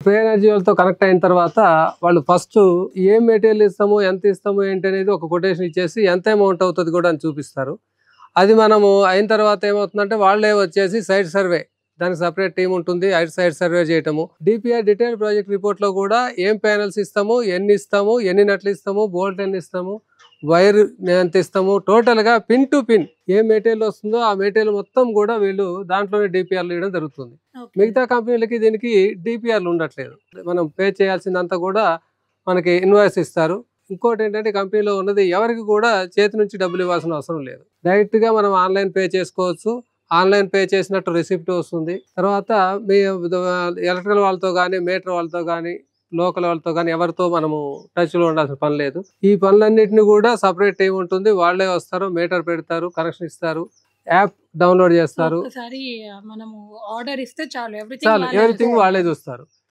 Spray energy వాళ్ళతో connect అయిన తర్వాత వాళ్ళు ఫస్ట్ ఏం మెటీరియల్ ఇస్తాము, ఎంత ఇస్తాము ఏంటి అనేది ఒక కొటేషన్ ఇచ్చేసి ఎంత అమౌంట్ అవుతుంది కూడా అని చూపిస్తారు. అది మనము అయిన తర్వాత ఏమవుతుందంటే వాళ్ళే వచ్చేసి సైట్ సర్వే, దానికి సపరేట్ టీం ఉంటుంది, సైట్ సర్వే చేయటము. డిపిఆర్ డీటెయిల్ ప్రాజెక్ట్ రిపోర్ట్ లో కూడా ఏం ప్యానల్స్ ఇస్తాము, ఎన్ని నట్లు ఇస్తాము, బోల్ట్ ఎన్ని ఇస్తాము, వైర్ ఎంత ఇస్తాము, టోటల్ గా pin to pin A material వస్తుందో ఆ మెటీరియల్ మొత్తం కూడా వీళ్ళు దాంట్లోనే డిపిఆర్లు ఇవ్వడం జరుగుతుంది. మిగతా కంపెనీలకి దీనికి డిపిఆర్లు ఉండట్లేదు. మనం పే చేయాల్సిందంతా కూడా మనకి ఇన్వాయిస్ ఇస్తారు. ఇంకోటి ఏంటంటే కంపెనీలో ఉన్నది ఎవరికి కూడా చేతి నుంచి డబ్బులు ఇవ్వాల్సిన అవసరం లేదు. డైరెక్ట్ గా మనం ఆన్లైన్ పే చేసుకోవచ్చు. ఆన్లైన్ పే చేసినట్టు రిసిప్ట్ వస్తుంది. తర్వాత మీ ఎలక్ట్రికల్ వాళ్ళతో కానీ, మీటర్ వాళ్ళతో కానీ, లోకల్ వాళ్ళతో కానీ ఎవరితో మనము టచ్ లో ఉండాల్సిన పని లేదు. ఈ పనులన్నిటిని కూడా సపరేట్ టీం ఉంటుంది. వాళ్ళే వస్తారు, మీటర్ పెడతారు, కనెక్షన్ ఇస్తారు, యాప్ డౌన్లోడ్ చేస్తారు, మనము ఆర్డర్ ఇస్తే చాలు ఎవ్రీథింగ్ వాళ్ళే చూస్తారు.